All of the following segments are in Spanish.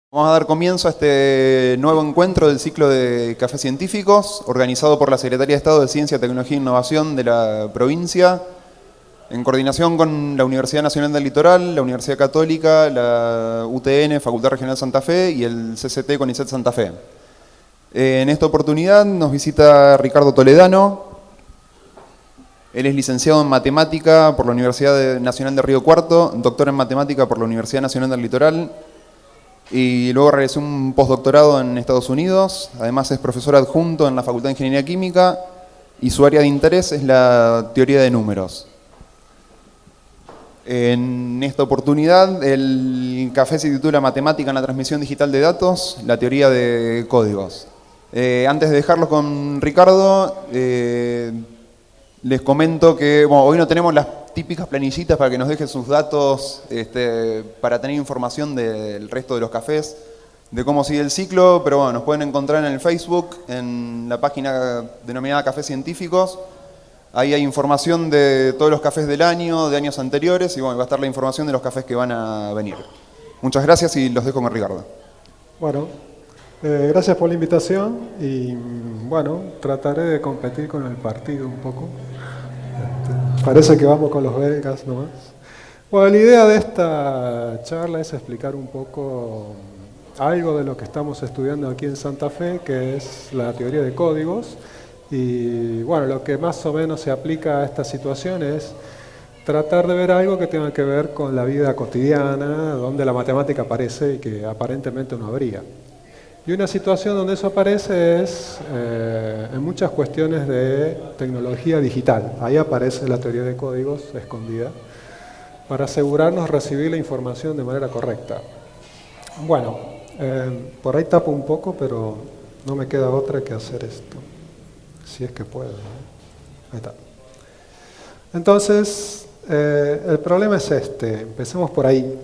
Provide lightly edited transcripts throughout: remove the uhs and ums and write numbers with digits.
Vamos a dar comienzo a este nuevo encuentro del ciclo de cafés científicos, organizado por la Secretaría de Estado de Ciencia, Tecnología e Innovación de la provincia, en coordinación con la Universidad Nacional del Litoral, la Universidad Católica, la UTN, Facultad Regional Santa Fe y el CCT CONICET Santa Fe. En esta oportunidad nos visita Ricardo Toledano. Él es licenciado en Matemática por la Universidad Nacional de Río Cuarto, doctor en Matemática por la Universidad Nacional del Litoral, y luego realizó un postdoctorado en Estados Unidos. Además es profesor adjunto en la Facultad de Ingeniería Química y su área de interés es la teoría de números. En esta oportunidad el café se titula Matemática en la transmisión digital de datos, la teoría de códigos. Antes de dejarlo con Ricardo, les comento que hoy no tenemos las típicas planillitas para que nos dejen sus datos para tener información del resto de los cafés, de cómo sigue el ciclo, pero bueno, nos pueden encontrar en el Facebook, en la página denominada Cafés Científicos. Ahí hay información de todos los cafés del año, de años anteriores, y bueno, va a estar la información de los cafés que van a venir. Muchas gracias y los dejo con Ricardo. Bueno, gracias por la invitación y bueno, trataré de competir con el partido un poco. Parece que vamos con los belgas nomás. Bueno, la idea de esta charla es explicar un poco algo de lo que estamos estudiando aquí en Santa Fe, que es la teoría de códigos. Y bueno, lo que más o menos se aplica a esta situación es tratar de ver algo que tenga que ver con la vida cotidiana, donde la matemática aparece y que aparentemente no habría. Y una situación donde eso aparece es en muchas cuestiones de tecnología digital. Ahí aparece la teoría de códigos escondida para asegurarnos de recibir la información de manera correcta. Bueno, por ahí tapo un poco, pero no me queda otra que hacer esto. Si es que puedo, ¿no? Ahí está. Entonces, el problema es este. Empecemos por ahí.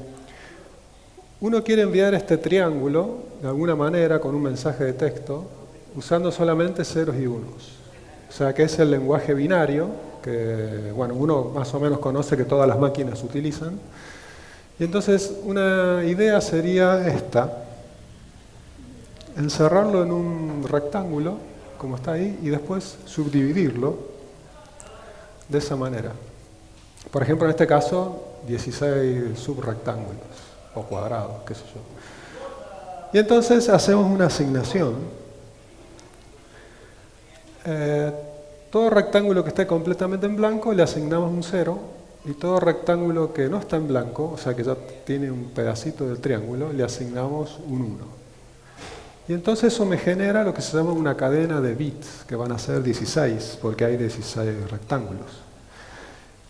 Uno quiere enviar este triángulo de alguna manera con un mensaje de texto usando solamente ceros y unos. O sea que es el lenguaje binario que bueno, uno más o menos conoce que todas las máquinas utilizan. Y entonces una idea sería esta: encerrarlo en un rectángulo, como está ahí, y después subdividirlo de esa manera. Por ejemplo, en este caso, 16 subrectángulos o cuadrados, qué sé yo. Y entonces hacemos una asignación. Todo rectángulo que esté completamente en blanco le asignamos un 0, y todo rectángulo que no está en blanco, o sea que ya tiene un pedacito del triángulo, le asignamos un 1. Y entonces eso me genera lo que se llama una cadena de bits, que van a ser 16, porque hay 16 rectángulos.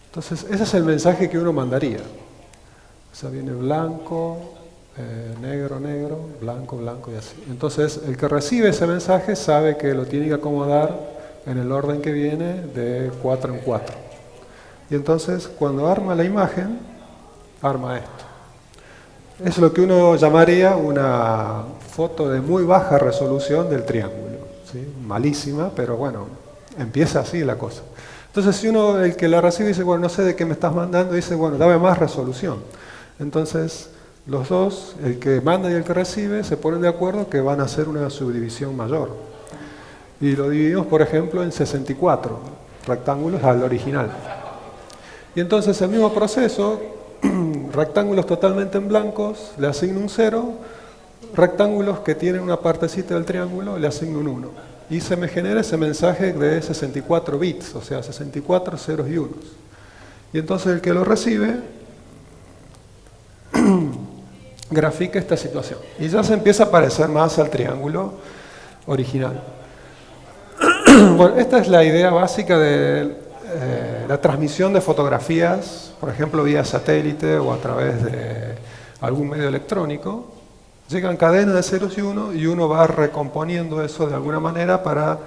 Entonces ese es el mensaje que uno mandaría. O sea, viene blanco, negro, negro, blanco, blanco y así. Entonces, el que recibe ese mensaje sabe que lo tiene que acomodar en el orden que viene de 4 en 4. Y entonces, cuando arma la imagen, arma esto. Es lo que uno llamaría una foto de muy baja resolución del triángulo, ¿sí? Malísima, pero bueno, empieza así la cosa. Entonces, si uno, el que la recibe, dice, bueno, no sé de qué me estás mandando, dice, bueno, dame más resolución. Entonces, los dos, el que manda y el que recibe, se ponen de acuerdo que van a hacer una subdivisión mayor. Y lo dividimos, por ejemplo, en 64 rectángulos al original. Y entonces el mismo proceso, rectángulos totalmente en blancos, le asigno un 0, rectángulos que tienen una partecita del triángulo, le asigno un 1. Y se me genera ese mensaje de 64 bits, o sea, 64 ceros y unos. Y entonces el que lo recibe grafica esta situación. Y ya se empieza a parecer más al triángulo original. Bueno, esta es la idea básica de la transmisión de fotografías, por ejemplo, vía satélite o a través de algún medio electrónico. Llegan cadenas de ceros y uno va recomponiendo eso de alguna manera para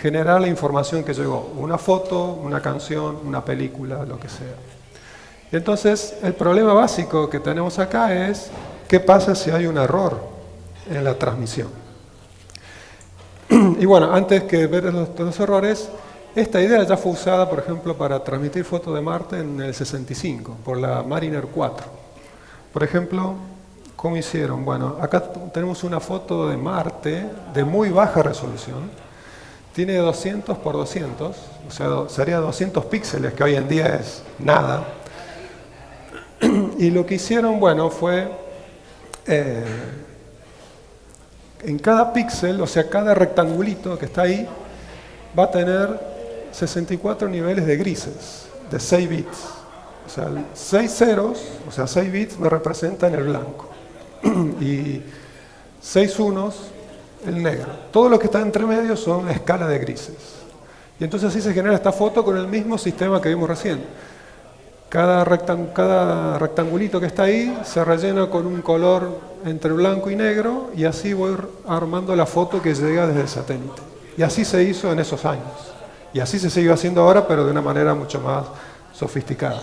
generar la información que llegó. Una foto, una canción, una película, lo que sea. Entonces, el problema básico que tenemos acá es qué pasa si hay un error en la transmisión. Y bueno, antes que ver los errores, esta idea ya fue usada, por ejemplo, para transmitir fotos de Marte en el 65, por la Mariner 4. Por ejemplo, ¿Cómo hicieron? Bueno, acá tenemos una foto de Marte de muy baja resolución. Tiene 200 por 200, o sea, sería 200 píxeles, que hoy en día es nada. Y lo que hicieron, bueno, fue en cada píxel, o sea, cada rectangulito que está ahí, va a tener 64 niveles de grises, de 6 bits. O sea, 6 ceros, o sea, 6 bits me representan el blanco. Y 6 unos, el negro. Todo lo que está entre medio son la escala de grises. Y entonces así se genera esta foto con el mismo sistema que vimos recién. Cada rectangulito que está ahí se rellena con un color entre blanco y negro, y así voy armando la foto que llega desde el satélite. Y así se hizo en esos años. Y así se sigue haciendo ahora, pero de una manera mucho más sofisticada.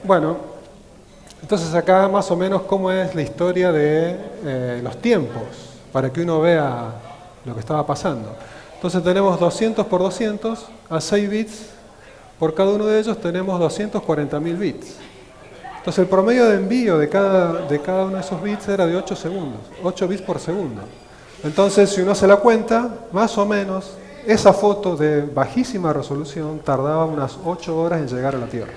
Bueno, entonces acá más o menos cómo es la historia de los tiempos, para que uno vea lo que estaba pasando. Entonces tenemos 200 por 200 a 6 bits, por cada uno de ellos tenemos 240.000 bits. Entonces el promedio de envío de cada uno de esos bits era de 8 segundos, 8 bits por segundo. Entonces si uno se la cuenta, más o menos, esa foto de bajísima resolución tardaba unas 8 horas en llegar a la Tierra.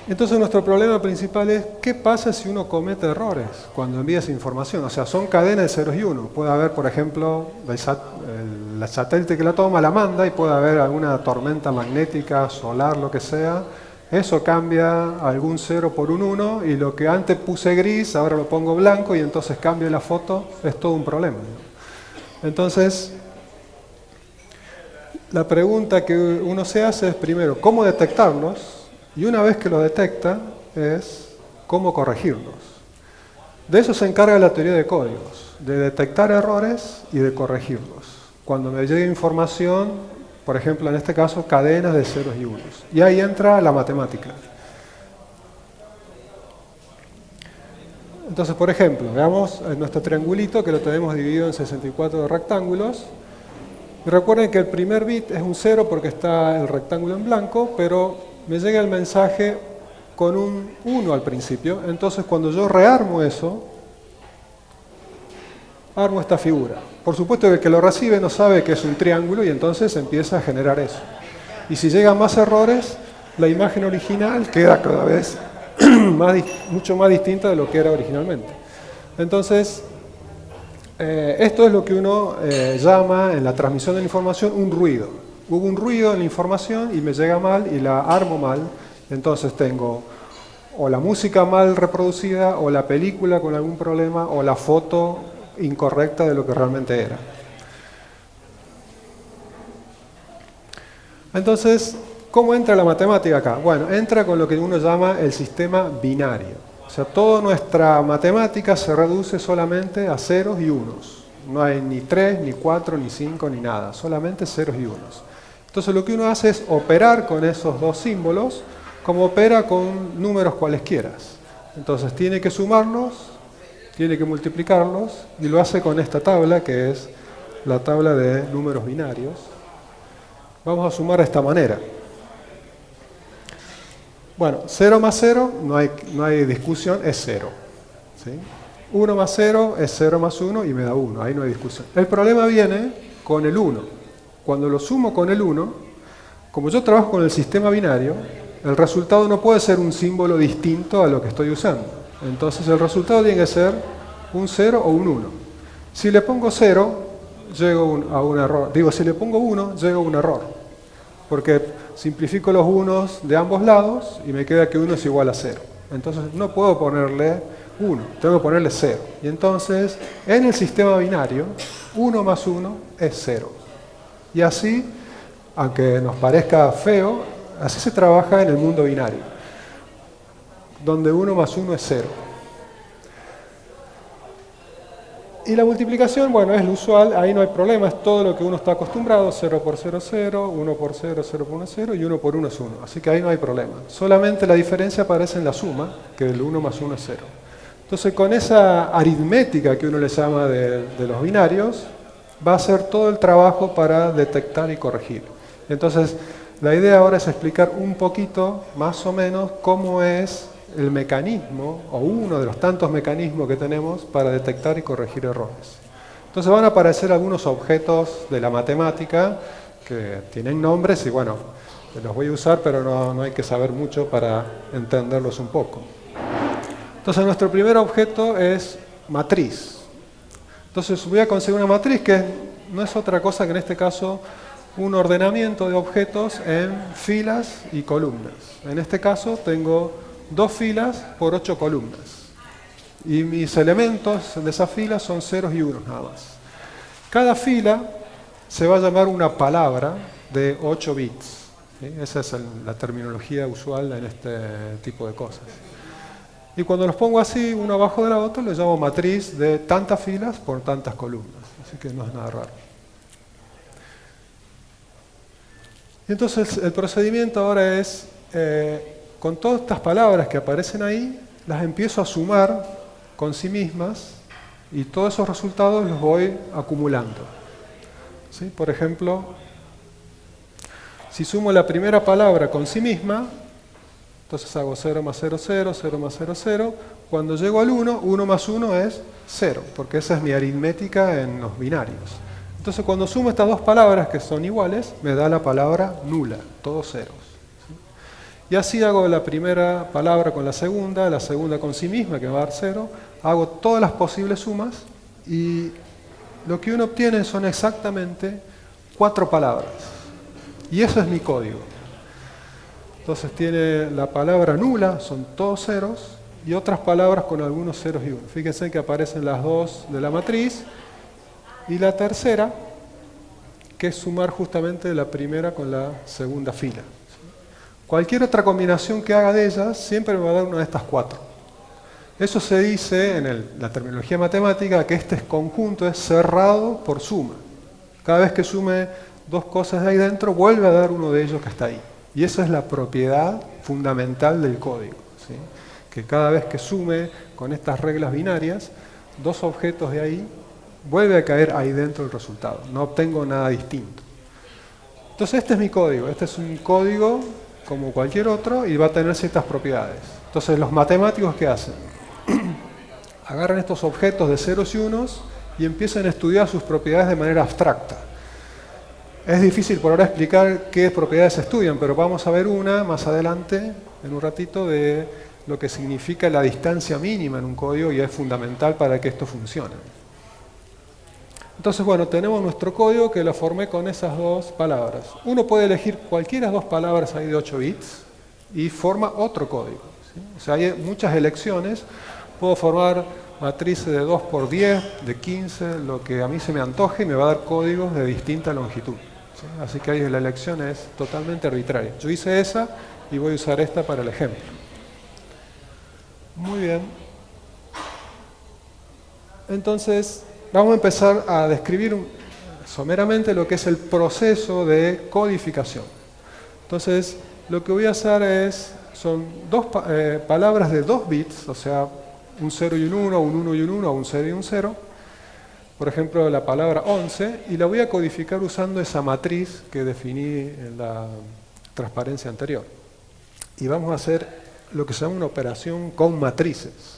Entonces nuestro problema principal es qué pasa si uno comete errores cuando envía esa información. O sea, son cadenas de ceros y unos. Puede haber, por ejemplo, el satélite que la toma la manda y puede haber alguna tormenta magnética, solar, lo que sea. Eso cambia algún 0 por un 1 y lo que antes puse gris, ahora lo pongo blanco y entonces cambio la foto. Es todo un problema. Entonces, la pregunta que uno se hace es primero, ¿cómo detectarlos? Y una vez que lo detecta, es cómo corregirlos. De eso se encarga la teoría de códigos, de detectar errores y de corregirlos. Cuando me llegue información, por ejemplo, en este caso, cadenas de ceros y unos. Y ahí entra la matemática. Entonces, por ejemplo, veamos nuestro triangulito que lo tenemos dividido en 64 rectángulos. Y recuerden que el primer bit es un 0 porque está el rectángulo en blanco, pero me llega el mensaje con un 1 al principio. Entonces cuando yo rearmo eso, armo esta figura. Por supuesto que el que lo recibe no sabe que es un triángulo y entonces empieza a generar eso. Y si llegan más errores, la imagen original queda cada vez mucho más distinta de lo que era originalmente. Entonces, esto es lo que uno llama en la transmisión de la información un ruido. Hubo un ruido en la información y me llega mal y la armo mal, entonces tengo o la música mal reproducida, o la película con algún problema, o la foto incorrecta de lo que realmente era. Entonces, ¿cómo entra la matemática acá? Bueno, entra con lo que uno llama el sistema binario. O sea, toda nuestra matemática se reduce solamente a ceros y unos. No hay ni 3, ni 4, ni 5, ni nada, solamente ceros y unos. Entonces lo que uno hace es operar con esos dos símbolos como opera con números cualesquiera. Entonces tiene que sumarlos, tiene que multiplicarlos y lo hace con esta tabla que es la tabla de números binarios. Vamos a sumar de esta manera. Bueno, 0 más 0, no hay discusión, es 0. ¿Sí? 1 más 0 es 0 más 1 y me da 1, ahí no hay discusión. El problema viene con el 1. Cuando lo sumo con el 1, como yo trabajo con el sistema binario, el resultado no puede ser un símbolo distinto a lo que estoy usando. Entonces el resultado tiene que ser un 0 o un 1. Si le pongo 0, llego a un error. Digo, si le pongo 1, llego a un error. Porque simplifico los unos de ambos lados y me queda que 1 es igual a 0. Entonces no puedo ponerle 1, tengo que ponerle 0. Y entonces, en el sistema binario, 1 más 1 es 0. Y así, aunque nos parezca feo, así se trabaja en el mundo binario, donde 1 más 1 es 0. Y la multiplicación, bueno, es lo usual, ahí no hay problema, es todo lo que uno está acostumbrado, 0 por 0, 0, 1 por 0, 0 por 1, 0, y 1 por 1 es 1. Así que ahí no hay problema. Solamente la diferencia aparece en la suma, que el 1 más 1 es 0. Entonces, con esa aritmética que uno le llama de los binarios, va a hacer todo el trabajo para detectar y corregir. Entonces, la idea ahora es explicar un poquito, más o menos, cómo es el mecanismo, o uno de los tantos mecanismos que tenemos para detectar y corregir errores. Entonces van a aparecer algunos objetos de la matemática que tienen nombres y bueno, los voy a usar, pero no hay que saber mucho para entenderlos un poco. Entonces nuestro primer objeto es matriz. Entonces voy a conseguir una matriz que no es otra cosa que en este caso un ordenamiento de objetos en filas y columnas. En este caso tengo 2 filas por 8 columnas. Y mis elementos de esas filas son ceros y unos nada más. Cada fila se va a llamar una palabra de 8 bits. ¿Sí? Esa es la terminología usual en este tipo de cosas. Y cuando los pongo así, uno abajo de la otra, lo llamo matriz de tantas filas por tantas columnas. Así que no es nada raro. Y entonces el procedimiento ahora es, con todas estas palabras que aparecen ahí, las empiezo a sumar con sí mismas y todos esos resultados los voy acumulando. ¿Sí? Por ejemplo, si sumo la primera palabra con sí misma, entonces hago 0 más 0, 0, 0 más 0, 0. Cuando llego al 1, 1 más 1 es 0, porque esa es mi aritmética en los binarios. Entonces cuando sumo estas dos palabras que son iguales, me da la palabra nula, todos ceros. Y así hago la primera palabra con la segunda con sí misma, que va a dar 0. Hago todas las posibles sumas y lo que uno obtiene son exactamente 4 palabras. Y eso es mi código. Entonces tiene la palabra nula, son todos ceros, y otras palabras con algunos ceros y unos. Fíjense que aparecen las dos de la matriz, y la tercera, que es sumar justamente la primera con la segunda fila. Cualquier otra combinación que haga de ellas siempre me va a dar una de estas 4. Eso se dice en la terminología matemática que este conjunto es cerrado por suma. Cada vez que sume 2 cosas de ahí dentro, vuelve a dar uno de ellos que está ahí. Y esa es la propiedad fundamental del código. ¿Sí? Que cada vez que sume con estas reglas binarias, 2 objetos de ahí, vuelve a caer ahí dentro el resultado. No obtengo nada distinto. Entonces este es mi código. Este es un código como cualquier otro y va a tener ciertas propiedades. Entonces los matemáticos, ¿qué hacen? Agarran estos objetos de ceros y unos y empiezan a estudiar sus propiedades de manera abstracta. Es difícil por ahora explicar qué propiedades estudian, pero vamos a ver una más adelante, en un ratito, de lo que significa la distancia mínima en un código y es fundamental para que esto funcione. Entonces, bueno, tenemos nuestro código que lo formé con esas 2 palabras. Uno puede elegir cualquiera de 2 palabras ahí de 8 bits y forma otro código. ¿Sí? O sea, hay muchas elecciones. Puedo formar matrices de 2 por 10, de 15, lo que a mí se me antoje y me va a dar códigos de distinta longitud. ¿Sí? Así que ahí la elección es totalmente arbitraria. Yo hice esa y voy a usar esta para el ejemplo. Muy bien. Entonces, vamos a empezar a describir someramente lo que es el proceso de codificación. Entonces, lo que voy a hacer son 2 palabras de 2 bits, o sea, un 0 y un 1, un 1 y un 1, o un 0 y un 0. Por ejemplo, la palabra 11, y la voy a codificar usando esa matriz que definí en la transparencia anterior. Y vamos a hacer lo que se llama una operación con matrices.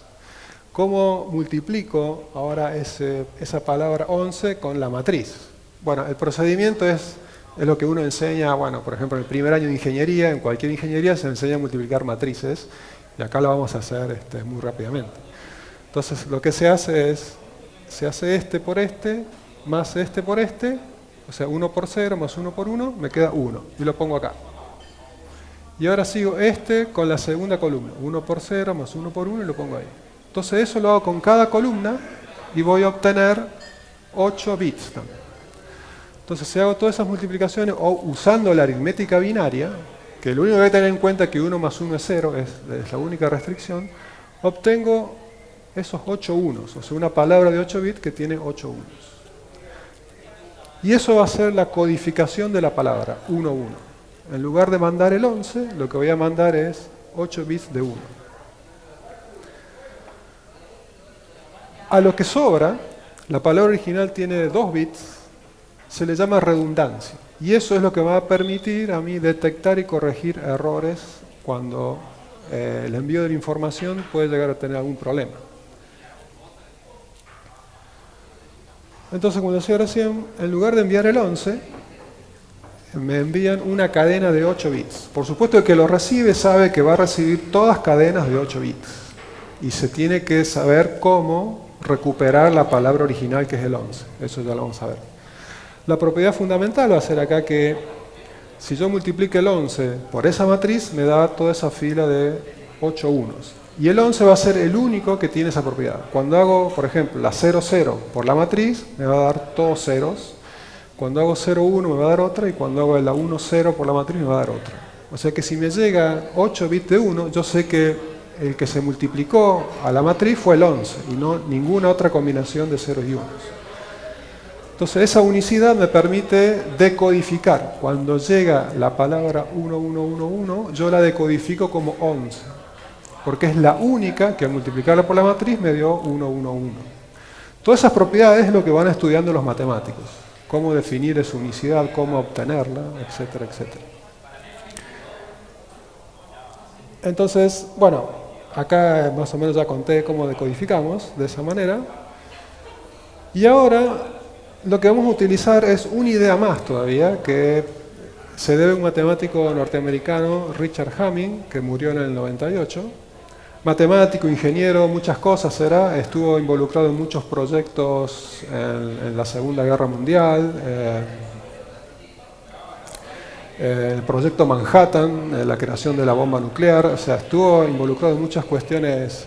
¿Cómo multiplico ahora esa palabra 11 con la matriz? Bueno, el procedimiento es lo que uno enseña, bueno, por ejemplo, en el primer año de ingeniería, en cualquier ingeniería se enseña a multiplicar matrices, y acá lo vamos a hacer muy rápidamente. Entonces, lo que se hace es, se hace este por este, más este por este, o sea, 1 por 0 más 1 por 1, me queda 1, y lo pongo acá. Y ahora sigo con la segunda columna, 1 por 0 más 1 por 1, y lo pongo ahí. Entonces eso lo hago con cada columna y voy a obtener 8 bits también. Entonces si hago todas esas multiplicaciones o usando la aritmética binaria, que lo único que hay que tener en cuenta es que 1 más 1 es 0, es la única restricción, obtengo esos 8 unos, o sea, una palabra de 8 bits que tiene 8 unos. Y eso va a ser la codificación de la palabra, 1, 1. En lugar de mandar el 11, lo que voy a mandar es 8 bits de 1. A lo que sobra, la palabra original tiene 2 bits, se le llama redundancia. Y eso es lo que me va a permitir a mí detectar y corregir errores cuando el envío de la información puede llegar a tener algún problema. Entonces, como decía recién, en lugar de enviar el 11, me envían una cadena de 8 bits. Por supuesto, el que lo recibe sabe que va a recibir todas cadenas de 8 bits. Y se tiene que saber cómo recuperar la palabra original, que es el 11. Eso ya lo vamos a ver. La propiedad fundamental va a ser acá que si yo multiplico el 11 por esa matriz, me da toda esa fila de 8 unos. Y el 11 va a ser el único que tiene esa propiedad. Cuando hago, por ejemplo, la 0, 0 por la matriz, me va a dar todos ceros. Cuando hago 0, 1 me va a dar otra, y cuando hago la 1, 0 por la matriz me va a dar otra. O sea que si me llega 8 bits de 1, yo sé que el que se multiplicó a la matriz fue el 11, y no ninguna otra combinación de ceros y unos. Entonces esa unicidad me permite decodificar. Cuando llega la palabra 1111, yo la decodifico como 11, porque es la única que al multiplicarla por la matriz me dio 111. Todas esas propiedades es lo que van estudiando los matemáticos. Cómo definir esa unicidad, cómo obtenerla, etcétera, etcétera. Entonces, bueno, acá más o menos ya conté cómo decodificamos de esa manera. Y ahora lo que vamos a utilizar es una idea más todavía, que se debe a un matemático norteamericano, Richard Hamming, que murió en el 98. Matemático, ingeniero, muchas cosas era, estuvo involucrado en muchos proyectos en la Segunda Guerra Mundial, el proyecto Manhattan, la creación de la bomba nuclear, o sea, estuvo involucrado en muchas cuestiones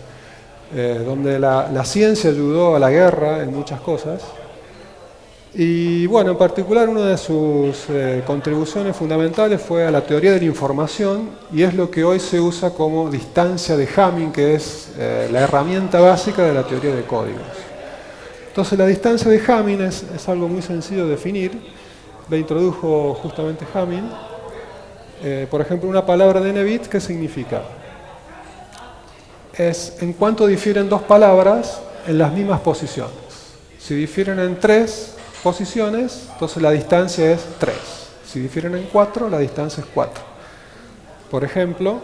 donde la ciencia ayudó a la guerra en muchas cosas. Y bueno, en particular una de sus contribuciones fundamentales fue a la teoría de la información, y es lo que hoy se usa como distancia de Hamming, que es la herramienta básica de la teoría de códigos. Entonces la distancia de Hamming es algo muy sencillo de definir, la introdujo justamente Hamming. Por ejemplo, una palabra de n bits, ¿qué significa? Es en cuánto difieren dos palabras en las mismas posiciones. Si difieren en 3 posiciones, entonces la distancia es 3. Si difieren en 4, la distancia es 4. Por ejemplo,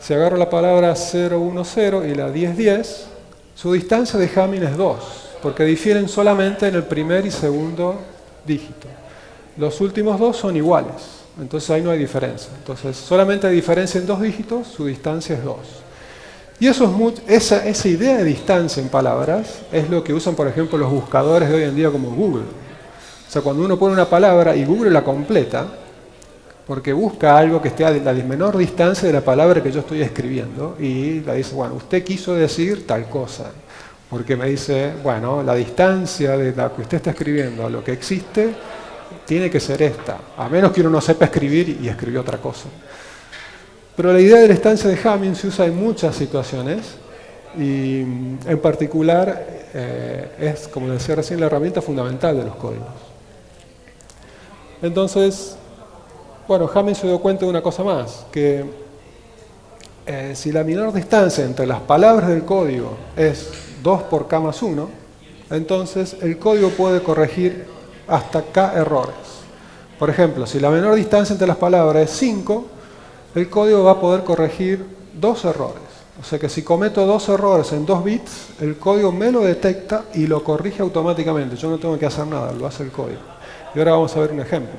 si agarro la palabra 010 y la 1010, su distancia de Hamming es 2, porque difieren solamente en el primer y segundo dígito. Los últimos dos son iguales, entonces ahí no hay diferencia. Entonces solamente hay diferencia en 2 dígitos, su distancia es 2. Y eso es esa idea de distancia en palabras es lo que usan, por ejemplo, los buscadores de hoy en día como Google. O sea, cuando uno pone una palabra y Google la completa, porque busca algo que esté a la menor distancia de la palabra que yo estoy escribiendo, y le dice, bueno, usted quiso decir tal cosa, porque me dice, bueno, la distancia de la que usted está escribiendo a lo que existe tiene que ser esta, a menos que uno no sepa escribir y escribió otra cosa. Pero la idea de la distancia de Hamming se usa en muchas situaciones, y en particular es, como decía recién, la herramienta fundamental de los códigos. Entonces, bueno, Hamming se dio cuenta de una cosa más, que si la menor distancia entre las palabras del código es 2 por k más 1, entonces el código puede corregir hasta k errores. Por ejemplo, si la menor distancia entre las palabras es 5, el código va a poder corregir 2 errores. O sea que si cometo 2 errores en 2 bits, el código me lo detecta y lo corrige automáticamente. Yo no tengo que hacer nada, lo hace el código. Y ahora vamos a ver un ejemplo.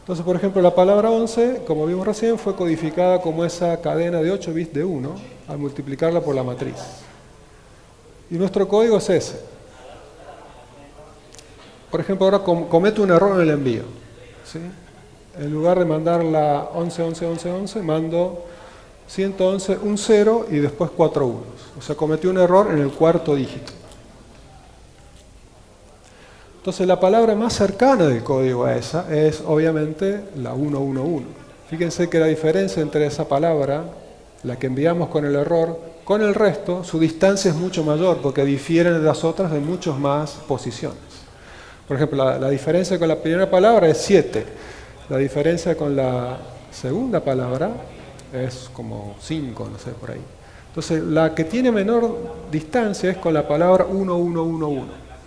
Entonces, por ejemplo, la palabra 11, como vimos recién, fue codificada como esa cadena de 8 bits de 1 al multiplicarla por la matriz. Y nuestro código es ese. Por ejemplo, ahora cometo un error en el envío, ¿sí? En lugar de mandar la 11, 11, 11, 11, mando 111, un 0 y después 4 unos. O sea, cometí un error en el cuarto dígito. Entonces, la palabra más cercana del código a esa es, obviamente, la 111. Fíjense que la diferencia entre esa palabra, la que enviamos con el error, con el resto, su distancia es mucho mayor, porque difieren de las otras en muchas más posiciones. Por ejemplo, la diferencia con la primera palabra es 7. La diferencia con la segunda palabra es como 5, no sé, por ahí. Entonces, la que tiene menor distancia es con la palabra 1111.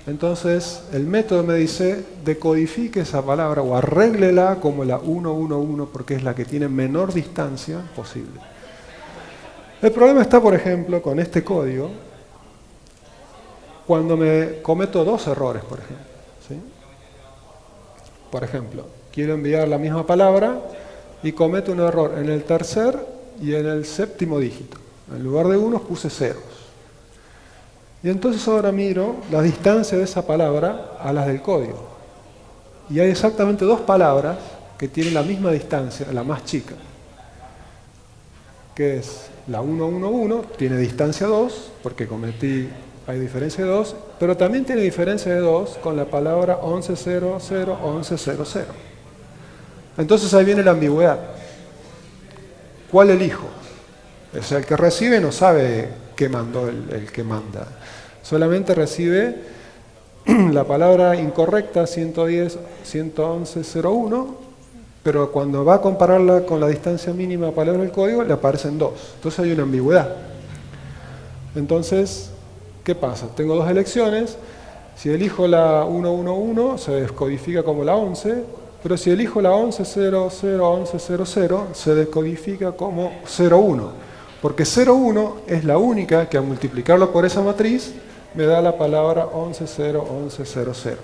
Entonces, el método me dice, decodifique esa palabra o arréglela como la 111 porque es la que tiene menor distancia posible. El problema está, por ejemplo, con este código, cuando me cometo dos errores, por ejemplo. ¿Sí? Por ejemplo, quiero enviar la misma palabra y cometo un error en el tercer y en el séptimo dígito. En lugar de unos puse ceros. Y entonces ahora miro la distancia de esa palabra a las del código. Y hay exactamente dos palabras que tienen la misma distancia, la más chica. Que es la 111, tiene distancia 2, porque hay diferencia de 2, pero también tiene diferencia de 2 con la palabra 1100, 1100. Entonces ahí viene la ambigüedad. ¿Cuál elijo? O sea, el que recibe no sabe qué mandó el que manda. Solamente recibe la palabra incorrecta 110, 111.01, pero cuando va a compararla con la distancia mínima de palabra del código, le aparecen dos. Entonces hay una ambigüedad. Entonces, ¿qué pasa? Tengo dos elecciones. Si elijo la 111, se descodifica como la 11, pero si elijo la 1100, se descodifica como 01. Porque 01 es la única que al multiplicarlo por esa matriz me da la palabra 1100.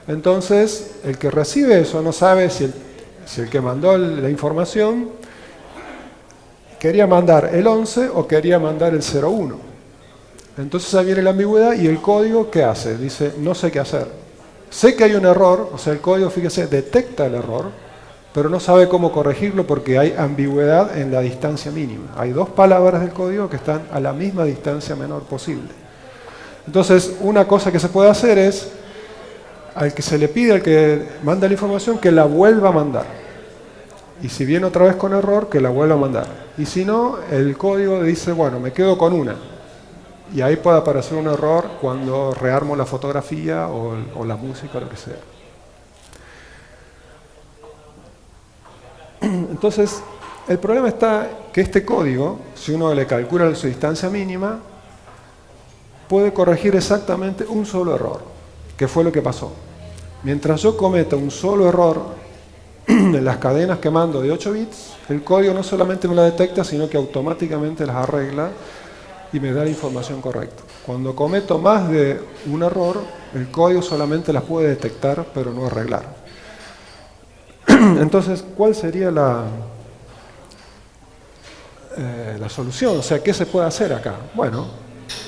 Entonces, el que recibe eso no sabe si el que mandó la información quería mandar el 11 o quería mandar el 01. Entonces ahí viene la ambigüedad y el código, ¿qué hace? Dice, no sé qué hacer. Sé que hay un error, o sea, el código, fíjese, detecta el error, pero no sabe cómo corregirlo porque hay ambigüedad en la distancia mínima. Hay dos palabras del código que están a la misma distancia menor posible. Entonces, una cosa que se puede hacer es, al que se le pide, al que manda la información, que la vuelva a mandar. Y si viene otra vez con error, que la vuelva a mandar. Y si no, el código dice, bueno, me quedo con una. Y ahí puede aparecer un error cuando rearmo la fotografía o la música o lo que sea. Entonces, el problema está que este código, si uno le calcula su distancia mínima, puede corregir exactamente un solo error, que fue lo que pasó. Mientras yo cometa un solo error en las cadenas que mando de 8 bits, el código no solamente me la detecta, sino que automáticamente las arregla y me da la información correcta. Cuando cometo más de un error, el código solamente las puede detectar, pero no arreglar. Entonces, ¿cuál sería la solución? O sea, ¿qué se puede hacer acá? Bueno,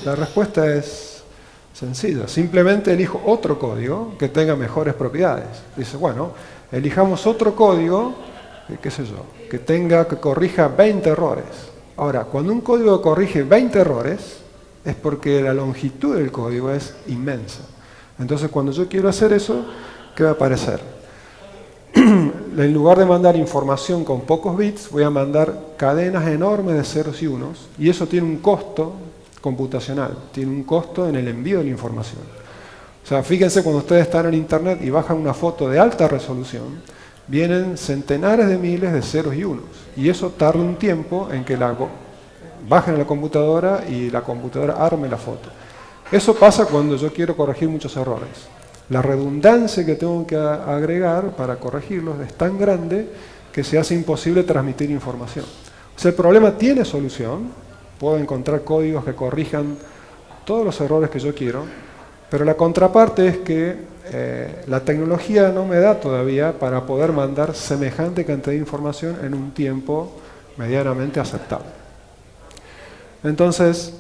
la respuesta es sencilla. Simplemente elijo otro código que tenga mejores propiedades. Dice, bueno, elijamos otro código, qué sé yo, que corrija 20 errores. Ahora, cuando un código corrige 20 errores, es porque la longitud del código es inmensa. Entonces, cuando yo quiero hacer eso, ¿qué va a aparecer? En lugar de mandar información con pocos bits, voy a mandar cadenas enormes de ceros y unos, y eso tiene un costo computacional, tiene un costo en el envío de la información. O sea, fíjense cuando ustedes están en internet y bajan una foto de alta resolución, vienen centenares de miles de ceros y unos, y eso tarda un tiempo en que bajen a la computadora y la computadora arme la foto. Eso pasa cuando yo quiero corregir muchos errores. La redundancia que tengo que agregar para corregirlos es tan grande que se hace imposible transmitir información. O sea, el problema tiene solución. Puedo encontrar códigos que corrijan todos los errores que yo quiero, pero la contraparte es que la tecnología no me da todavía para poder mandar semejante cantidad de información en un tiempo medianamente aceptable. Entonces,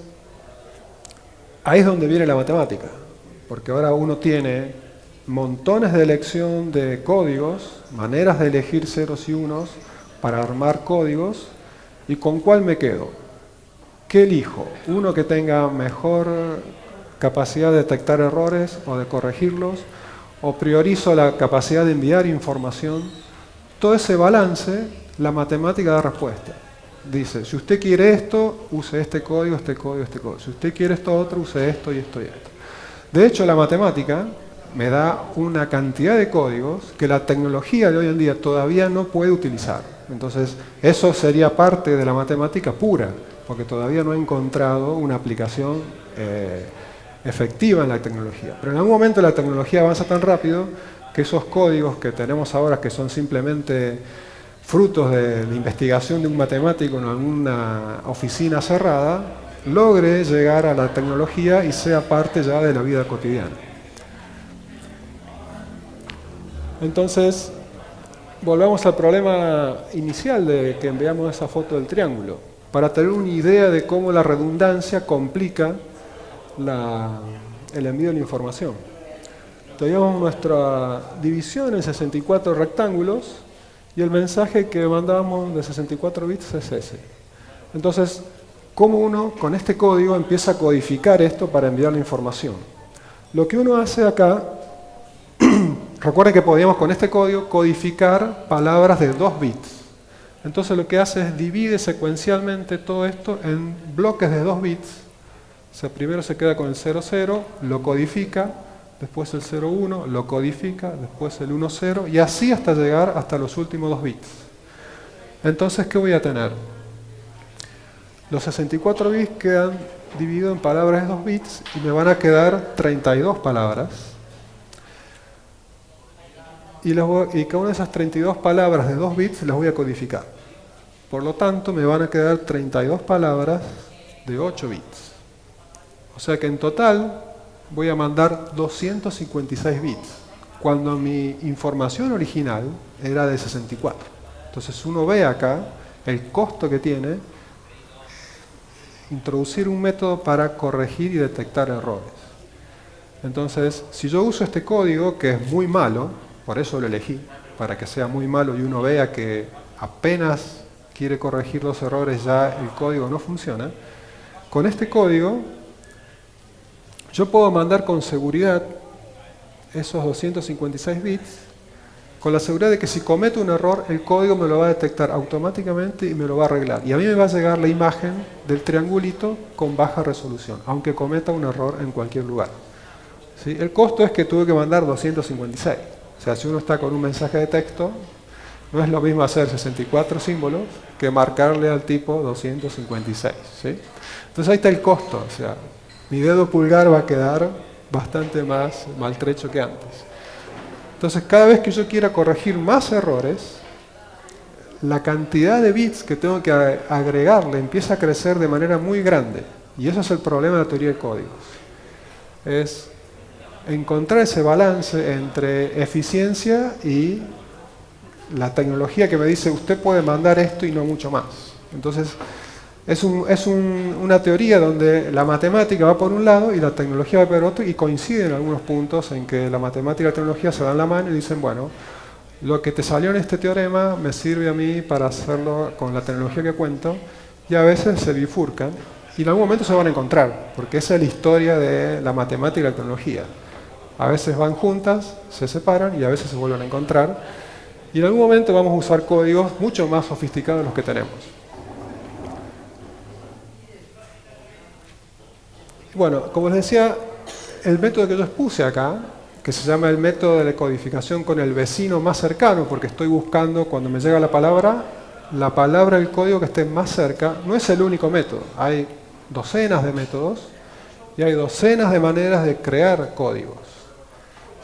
ahí es donde viene la matemática, porque ahora uno tiene montones de elección de códigos, maneras de elegir ceros y unos para armar códigos, ¿y con cuál me quedo? ¿Qué elijo? ¿Uno que tenga mejor capacidad de detectar errores o de corregirlos? ¿O priorizo la capacidad de enviar información? Todo ese balance, la matemática da respuesta. Dice, si usted quiere esto, use este código, este código, este código. Si usted quiere esto otro, use esto y esto y esto. De hecho, la matemática me da una cantidad de códigos que la tecnología de hoy en día todavía no puede utilizar. Entonces, eso sería parte de la matemática pura, porque todavía no he encontrado una aplicación efectiva en la tecnología. Pero en algún momento la tecnología avanza tan rápido que esos códigos que tenemos ahora, que son simplemente frutos de la investigación de un matemático en alguna oficina cerrada, logre llegar a la tecnología y sea parte ya de la vida cotidiana. Entonces, volvamos al problema inicial de que enviamos esa foto del triángulo, para tener una idea de cómo la redundancia complica el envío de la información. Teníamos nuestra división en 64 rectángulos y el mensaje que mandábamos de 64 bits es ese. Entonces, ¿cómo uno con este código empieza a codificar esto para enviar la información? Lo que uno hace acá, recuerden que podíamos con este código codificar palabras de 2 bits. Entonces lo que hace es divide secuencialmente todo esto en bloques de 2 bits. O sea, primero se queda con el 00, lo codifica, después el 01, lo codifica, después el 10 y así hasta llegar hasta los últimos 2 bits. Entonces, ¿qué voy a tener? Los 64 bits quedan divididos en palabras de 2 bits y me van a quedar 32 palabras. Y cada una de esas 32 palabras de 2 bits las voy a codificar. Por lo tanto, me van a quedar 32 palabras de 8 bits. O sea que en total voy a mandar 256 bits, cuando mi información original era de 64. Entonces uno ve acá el costo que tiene introducir un método para corregir y detectar errores. Entonces, si yo uso este código, que es muy malo, por eso lo elegí, para que sea muy malo y uno vea que apenas quiere corregir los errores ya el código no funciona, con este código yo puedo mandar con seguridad esos 256 bits, con la seguridad de que si cometo un error, el código me lo va a detectar automáticamente y me lo va a arreglar. Y a mí me va a llegar la imagen del triangulito con baja resolución, aunque cometa un error en cualquier lugar. ¿Sí? El costo es que tuve que mandar 256. O sea, si uno está con un mensaje de texto, no es lo mismo hacer 64 símbolos que marcarle al tipo 256. ¿Sí? Entonces ahí está el costo. O sea, mi dedo pulgar va a quedar bastante más maltrecho que antes. Entonces, cada vez que yo quiera corregir más errores, la cantidad de bits que tengo que agregarle empieza a crecer de manera muy grande. Y eso es el problema de la teoría de códigos. Es encontrar ese balance entre eficiencia y la tecnología que me dice usted puede mandar esto y no mucho más. Entonces, es una teoría donde la matemática va por un lado y la tecnología va por otro, y coinciden en algunos puntos en que la matemática y la tecnología se dan la mano y dicen, bueno, lo que te salió en este teorema me sirve a mí para hacerlo con la tecnología que cuento, y a veces se bifurcan y en algún momento se van a encontrar, porque esa es la historia de la matemática y la tecnología. A veces van juntas, se separan y a veces se vuelven a encontrar, y en algún momento vamos a usar códigos mucho más sofisticados de los que tenemos. Bueno, como les decía, el método que yo expuse acá, que se llama el método de la codificación con el vecino más cercano, porque estoy buscando, cuando me llega la palabra del código que esté más cerca, no es el único método. Hay docenas de métodos y hay docenas de maneras de crear códigos.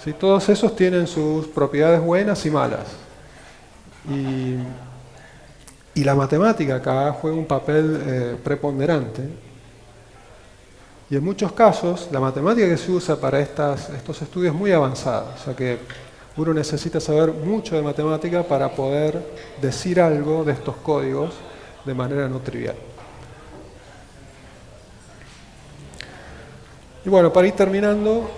¿Sí? Todos esos tienen sus propiedades buenas y malas. Y la matemática acá juega un papel preponderante. Y en muchos casos, la matemática que se usa para estos estudios es muy avanzada. O sea que uno necesita saber mucho de matemática para poder decir algo de estos códigos de manera no trivial. Y bueno, para ir terminando,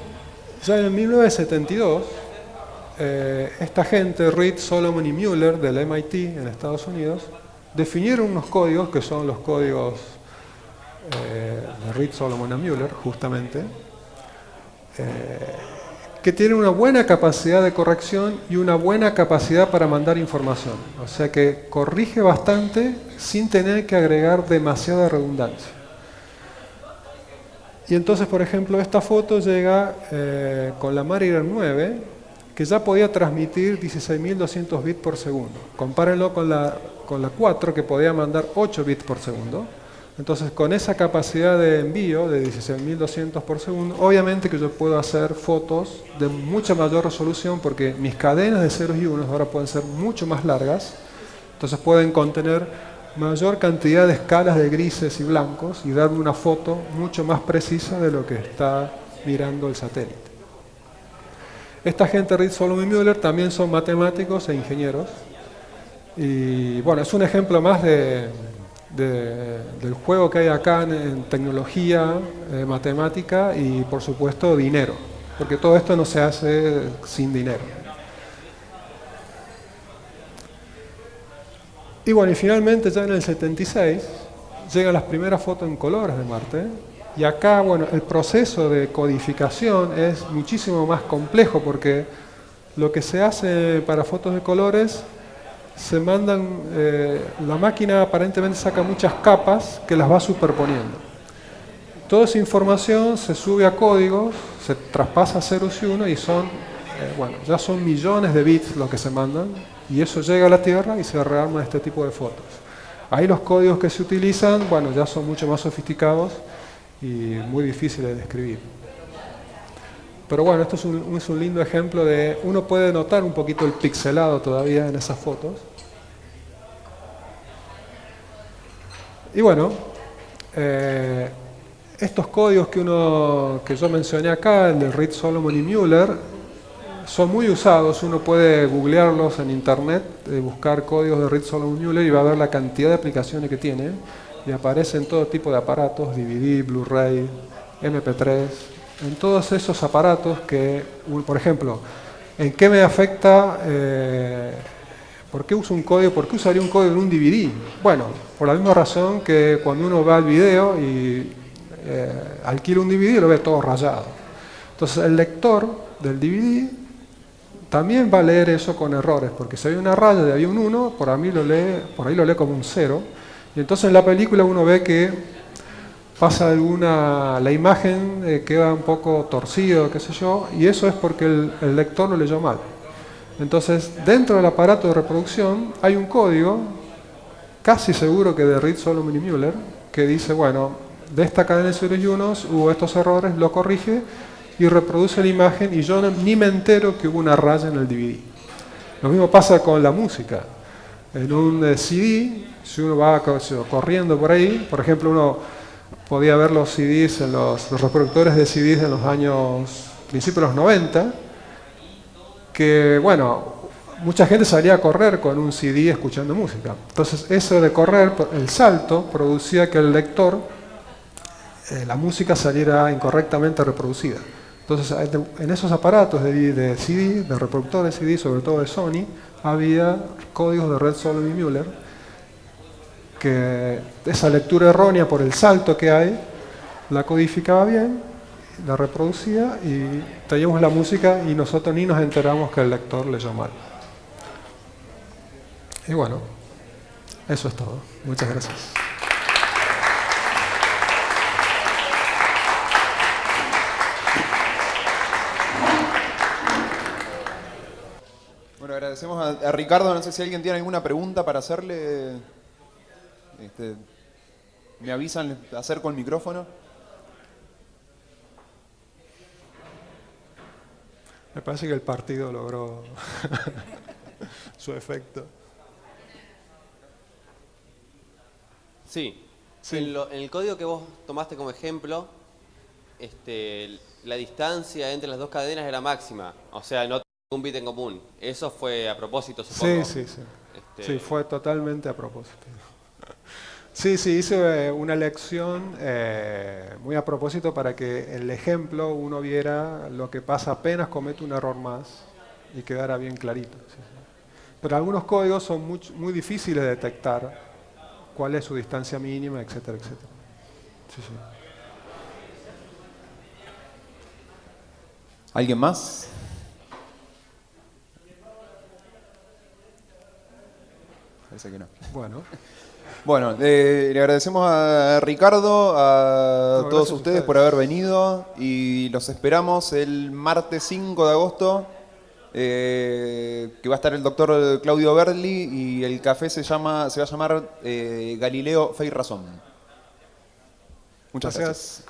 ya en 1972, esta gente, Reed, Solomon y Mueller, del MIT en Estados Unidos, definieron unos códigos que son los códigos de Reed, Solomon y Mueller, justamente, que tienen una buena capacidad de corrección y una buena capacidad para mandar información. O sea que corrige bastante sin tener que agregar demasiada redundancia. Y entonces, por ejemplo, esta foto llega con la Mariner 9, que ya podía transmitir 16.200 bits por segundo. Compárenlo con la 4, que podía mandar 8 bits por segundo. Entonces, con esa capacidad de envío de 16.200 por segundo, obviamente que yo puedo hacer fotos de mucha mayor resolución porque mis cadenas de ceros y unos ahora pueden ser mucho más largas, entonces pueden contener mayor cantidad de escalas de grises y blancos y darme una foto mucho más precisa de lo que está mirando el satélite. Esta gente, Reed, Solomon y Mueller, también son matemáticos e ingenieros. Y bueno, es un ejemplo más del juego que hay acá en tecnología, matemática y por supuesto dinero, porque todo esto no se hace sin dinero. Y bueno, y finalmente ya en el 76 llegan las primeras fotos en colores de Marte. Y acá, bueno, el proceso de codificación es muchísimo más complejo porque lo que se hace para fotos de colores se mandan, la máquina aparentemente saca muchas capas que las va superponiendo. Toda esa información se sube a códigos, se traspasa a ceros y unos y son, bueno, ya son millones de bits los que se mandan y eso llega a la Tierra y se rearma este tipo de fotos. Ahí los códigos que se utilizan, bueno, ya son mucho más sofisticados y muy difíciles de escribir. Pero bueno, esto es un lindo ejemplo de, uno puede notar un poquito el pixelado todavía en esas fotos. Y bueno, estos códigos que yo mencioné acá, el de Reed, Solomon y Mueller, son muy usados. Uno puede googlearlos en internet, buscar códigos de Reed, Solomon y Mueller y va a ver la cantidad de aplicaciones que tiene. Y aparecen todo tipo de aparatos, DVD, Blu-ray, MP3, en todos esos aparatos que, por ejemplo, ¿en qué me afecta? ¿Por qué uso un código? ¿Por qué usaría un código en un DVD? Bueno, por la misma razón que cuando uno va al video y alquila un DVD lo ve todo rayado. Entonces el lector del DVD también va a leer eso con errores, porque si hay una raya y había un 1, por ahí lo lee como un 0. Y entonces en la película uno ve que pasa la imagen queda un poco torcido, qué sé yo, y eso es porque el lector lo leyó mal. Entonces, dentro del aparato de reproducción hay un código, casi seguro que de Reed, Solomon y Mueller, que dice, bueno, de esta cadena de ceros y unos hubo estos errores, lo corrige y reproduce la imagen y yo ni me entero que hubo una raya en el DVD. Lo mismo pasa con la música. En un CD, si uno va corriendo por ahí, por ejemplo, uno podía ver los CDs, los reproductores de CDs en los principios de los 90, que, bueno, mucha gente salía a correr con un CD escuchando música. Entonces, eso de correr, el salto, producía que el lector, la música saliera incorrectamente reproducida. Entonces, en esos aparatos de CD, de reproductores de CD, sobre todo de Sony, había códigos de Reed, Solomon y Mueller, que esa lectura errónea por el salto que hay, la codificaba bien, la reproducía y teníamos la música y nosotros ni nos enteramos que el lector leyó mal. Y bueno, eso es todo. Muchas gracias. Bueno, agradecemos a Ricardo. No sé si alguien tiene alguna pregunta para hacerle. Me avisan, le acerco el micrófono. Me parece que el partido logró su efecto. Sí. Sí. En el código que vos tomaste como ejemplo, la distancia entre las dos cadenas era máxima. O sea, no un bit en común. Eso fue a propósito, supongo. Sí. Sí, fue totalmente a propósito. Sí, hice una lección muy a propósito para que en el ejemplo uno viera lo que pasa apenas comete un error más y quedara bien clarito. Sí. Pero algunos códigos son muy difíciles de detectar cuál es su distancia mínima, etcétera, etcétera. Sí. ¿Alguien más? Parece que no. Bueno, le agradecemos a Ricardo, a todos ustedes por haber venido y los esperamos el martes 5 de agosto, que va a estar el doctor Claudio Berli y el café se va a llamar Galileo Fe y Razón. Muchas gracias.